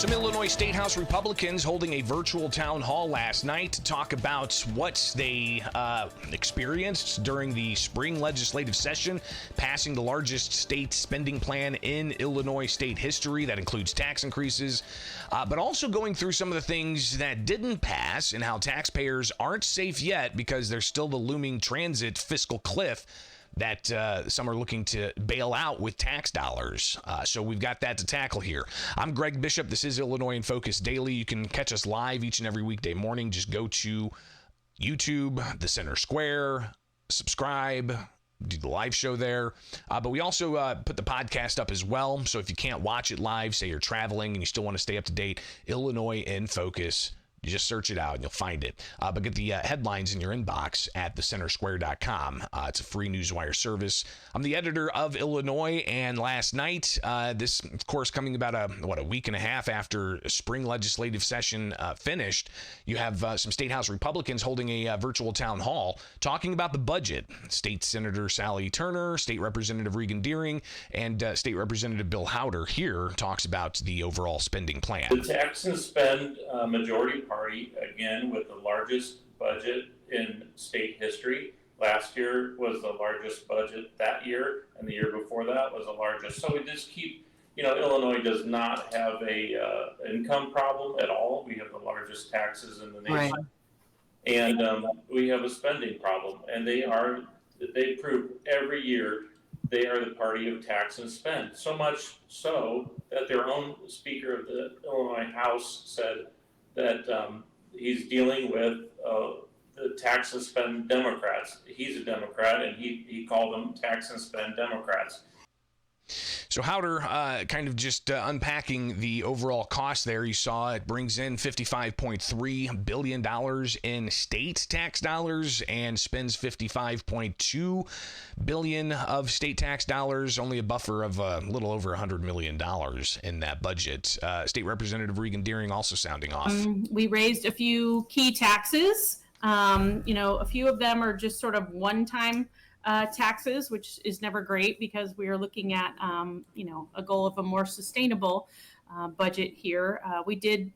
Some Illinois Statehouse Republicans holding a virtual town hall last night to talk about what they experienced during the spring legislative session, passing the largest state spending plan in Illinois state history. That includes tax increases, but also going through some of the things that didn't pass and how taxpayers aren't safe yet because there's still the looming transit fiscal cliff that some are looking to bail out with tax dollars. So we've got that to tackle here. I'm Greg Bishop. This is Illinois in Focus Daily. You can catch us live each and every weekday morning. Just go to YouTube, the Center Square, subscribe, do the live show there. But we also put the podcast up as well. So if you can't watch it live, say you're traveling and you still want to stay up to date, Illinois in Focus. You just search it out and you'll find it. But get the headlines in your inbox at thecentersquare.com. It's a free newswire service. I'm the editor of Illinois, and last night, this, of course, coming about a week and a half after spring legislative session finished, you have some Statehouse Republicans holding a virtual town hall talking about the budget. State Senator Sally Turner, State Representative Regan Deering, and State Representative Bill Hauter here talks about the overall spending plan. The tax and spend majority party, again, with the largest budget in state history. Last year was the largest budget that year, and the year before that was the largest. So we just keep, Illinois does not have a income problem at all. We have the largest taxes in the nation. Right. And we have a spending problem, and they prove every year they are the party of tax and spend. So much so that their own Speaker of the Illinois House said that he's dealing with the tax and spend Democrats. He's a Democrat, and he called them tax and spend Democrats. So Hauter kind of just unpacking the overall cost there. You saw it brings in $55.3 billion in state tax dollars and spends $55.2 billion of state tax dollars, only a buffer of a little over $100 million in that budget. State Representative Regan Deering also sounding off. We raised a few key taxes. A few of them are just sort of one-time taxes, which is never great because we are looking at, a goal of a more sustainable budget here. We did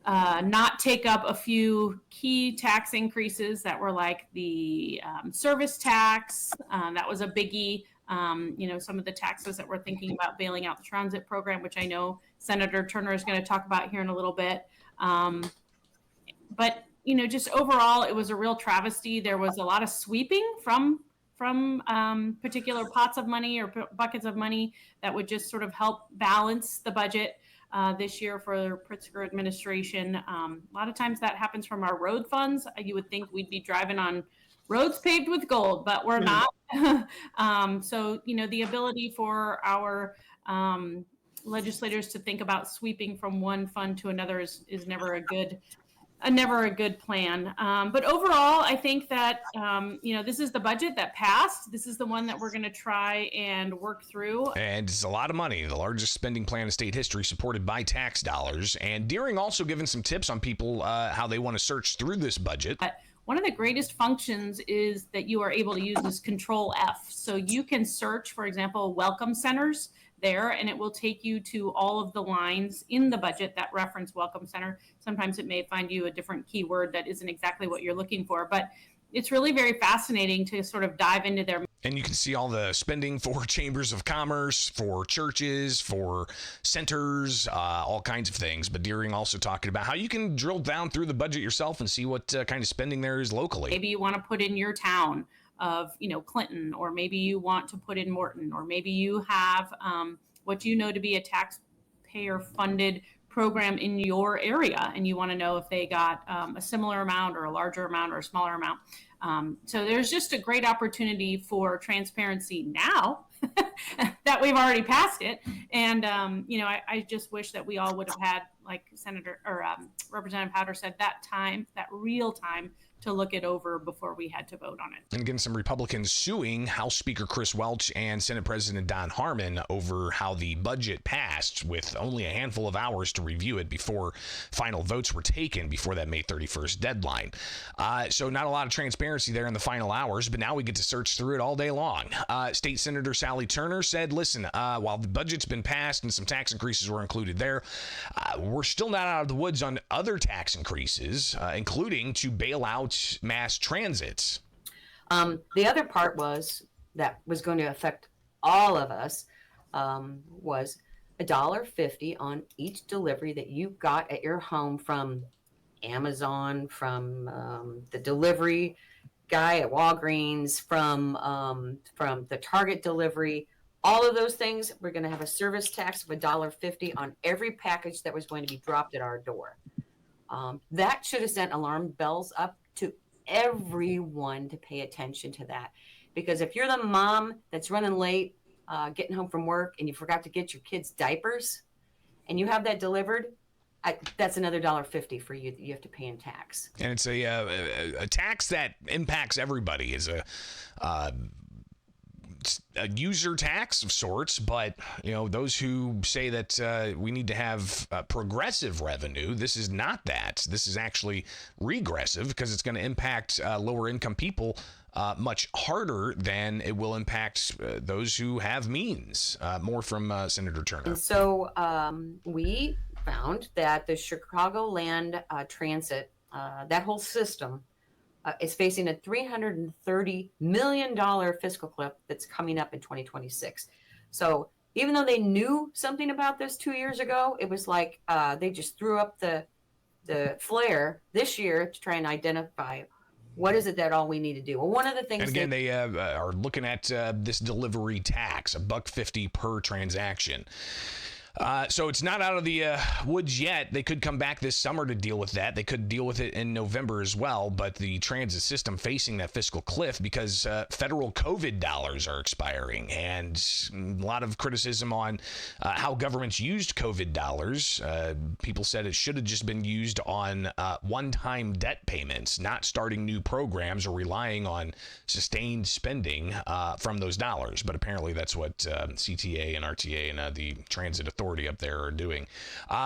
not take up a few key tax increases that were like the service tax. That was a biggie. Some of the taxes that we're thinking about bailing out the transit program, which I know Senator Turner is going to talk about here in a little bit. But just overall, it was a real travesty. There was a lot of sweeping from particular pots of money or buckets of money that would just sort of help balance the budget this year for the Pritzker administration. A lot of times that happens from our road funds. You would think we'd be driving on roads paved with gold, but we're not. So, the ability for our legislators to think about sweeping from one fund to another is never a good plan. But overall, I think that, this is the budget that passed. This is the one that we're going to try and work through. And it's a lot of money, the largest spending plan in state history supported by tax dollars. And Deering also given some tips on people how they want to search through this budget. One of the greatest functions is that you are able to use this Control F. So you can search, for example, welcome centers there, and it will take you to all of the lines in the budget that reference welcome center. Sometimes it may find you a different keyword that isn't exactly what you're looking for, but it's really very fascinating to sort of dive into their. And you can see all the spending for chambers of commerce, for churches, for centers, all kinds of things. But Deering also talking about how you can drill down through the budget yourself and see what kind of spending there is locally. Maybe you want to put in your town of, Clinton, or maybe you want to put in Morton, or maybe you have what you know to be a taxpayer funded program in your area, and you want to know if they got a similar amount or a larger amount or a smaller amount. So there's just a great opportunity for transparency now that we've already passed it. And, I just wish that we all would have had, like Senator or Representative Hauter said, that real time to look it over before we had to vote on it. And again, some Republicans suing House Speaker Chris Welch and Senate President Don Harmon over how the budget passed with only a handful of hours to review it before final votes were taken before that May 31st deadline. So not a lot of transparency there in the final hours, but now we get to search through it all day long. State Senator Sally Turner said, listen, while the budget's been passed and some tax increases were included there, we're still not out of the woods on other tax increases, including to bail out mass transits. The other part that was going to affect all of us was $1.50 on each delivery that you got at your home from Amazon, from the delivery guy at Walgreens, from the Target delivery. All of those things, we're going to have a service tax of $1.50 on every package that was going to be dropped at our door. That should have sent alarm bells up to everyone to pay attention to that. Because if you're the mom that's running late, getting home from work, and you forgot to get your kids diapers, and you have that delivered, that's another $1.50 for you that you have to pay in tax. And it's a tax that impacts everybody. Is a user tax of sorts, but those who say that we need to have progressive revenue, this is not that. This is actually regressive because it's going to impact lower income people much harder than it will impact those who have means. More from Senator Turner. And so we found that the Chicagoland Transit, that whole system, is facing a $330 million fiscal cliff that's coming up in 2026. So even though they knew something about this 2 years ago, it was like they just threw up the flare this year to try and identify what is it that all we need to do. Well, one of the things, and again, they are looking at this delivery tax, $1.50 per transaction. So it's not out of the woods yet. They could come back this summer to deal with that. They could deal with it in November as well. But the transit system facing that fiscal cliff because federal COVID dollars are expiring. And a lot of criticism on how governments used COVID dollars. People said it should have just been used on one-time debt payments, not starting new programs or relying on sustained spending from those dollars. But apparently that's what CTA and RTA and the Transit Authority up there are doing.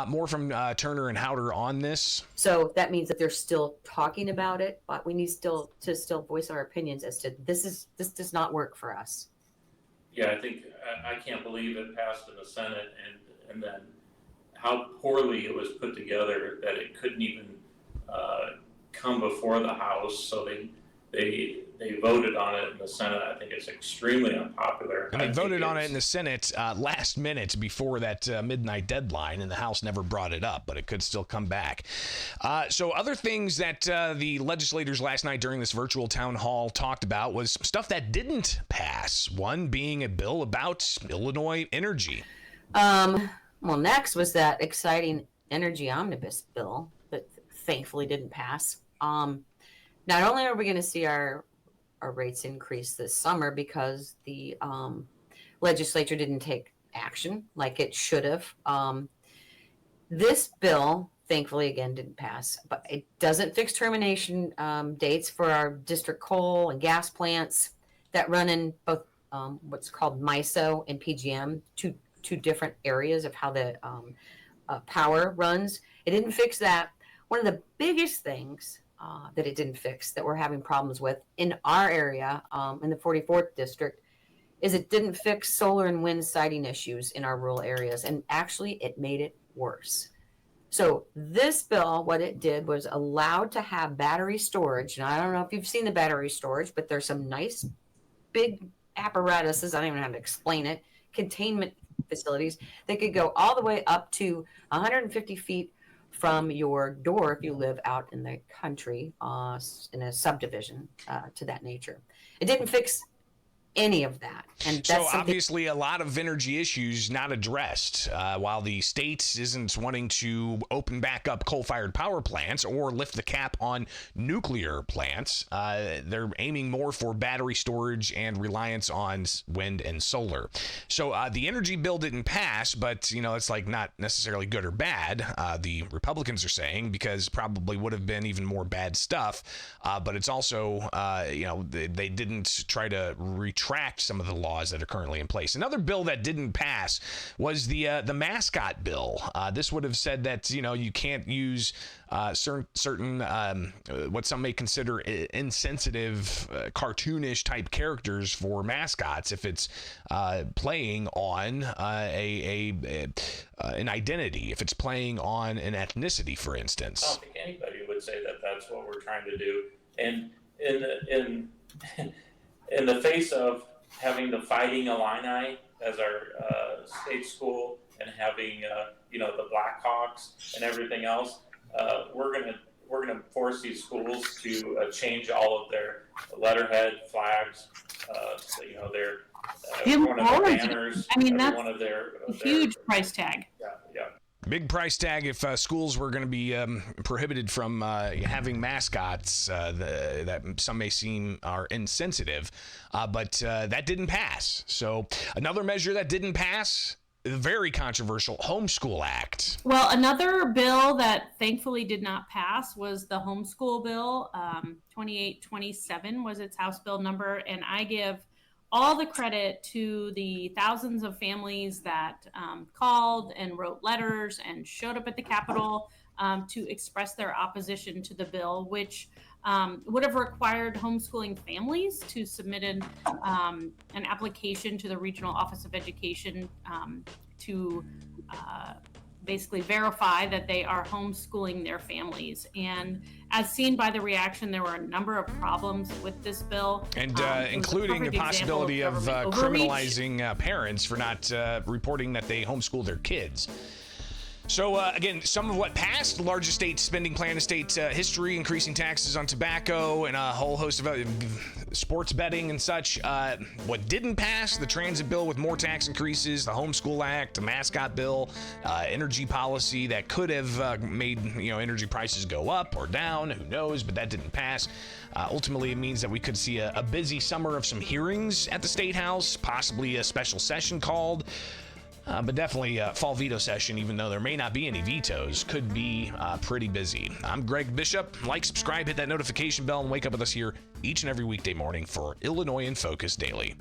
More from Turner and Hauter on this. So that means that they're still talking about it, but we need to voice our opinions as to this does not work for us. Yeah, I think I can't believe it passed in the Senate and then how poorly it was put together that it couldn't even come before the House. So they voted on it in the Senate. I think it's extremely unpopular. And they voted on it in the Senate last minute before that midnight deadline, and the House never brought it up, but it could still come back. So other things that the legislators last night during this virtual town hall talked about was stuff that didn't pass, one being a bill about Illinois energy. Well, next was that exciting energy omnibus bill that thankfully didn't pass. Not only are we going to see our rates increase this summer because the legislature didn't take action like it should have. This bill, thankfully, again, didn't pass, but it doesn't fix termination dates for our district coal and gas plants that run in both what's called MISO and PGM, two different areas of how the power runs. It didn't fix that. One of the biggest things that it didn't fix that we're having problems with in our area, in the 44th district, is it didn't fix solar and wind siting issues in our rural areas. And actually it made it worse. So this bill, what it did was allowed to have battery storage. And I don't know if you've seen the battery storage, but there's some nice big apparatuses. I don't even know how to explain it. Containment facilities. They could go all the way up to 150 feet from your door if you live out in the country in a subdivision to that nature. It didn't fix any of that. And that's So something. obviously a lot of energy issues not addressed. While the state isn't wanting to open back up coal-fired power plants or lift the cap on nuclear plants, they're aiming more for battery storage and reliance on wind and solar. So the energy bill didn't pass, but it's like not necessarily good or bad. The Republicans are saying, because probably would have been even more bad stuff. But it's also, they didn't try to retract some of the laws that are currently in place. Another bill that didn't pass was the mascot bill. This would have said that you can't use certain what some may consider insensitive, cartoonish type characters for mascots if it's playing on an identity, if it's playing on an ethnicity, for instance. I don't think anybody would say that that's what we're trying to do. And in the face of having the Fighting Illini as our state school and having the Blackhawks and everything else, we're gonna force these schools to change all of their letterhead, flags, their one of their banners. I mean, every that's one of their huge price tag. Yeah. Big price tag if schools were going to be prohibited from having mascots that some may seem are insensitive, but that didn't pass. So another measure that didn't pass, the very controversial Homeschool Act. Well, another bill that thankfully did not pass was the Homeschool bill. 2827 was its House bill number, and I give all the credit to the thousands of families that called and wrote letters and showed up at the Capitol to express their opposition to the bill, which would have required homeschooling families to submit an application to the Regional Office of Education to basically verify that they are homeschooling their families. And as seen by the reaction, there were a number of problems with this bill. And including the possibility of criminalizing parents for not reporting that they homeschool their kids. So, again, some of what passed, the largest state spending plan in state history, increasing taxes on tobacco and a whole host of sports betting and such. What didn't pass, the transit bill with more tax increases, the Homeschool Act, the mascot bill, energy policy that could have made energy prices go up or down, who knows, but that didn't pass. Ultimately, it means that we could see a busy summer of some hearings at the State House, possibly a special session called. But definitely fall veto session, even though there may not be any vetoes, could be pretty busy. I'm Greg Bishop. Like, subscribe, hit that notification bell, and wake up with us here each and every weekday morning for Illinois in Focus Daily.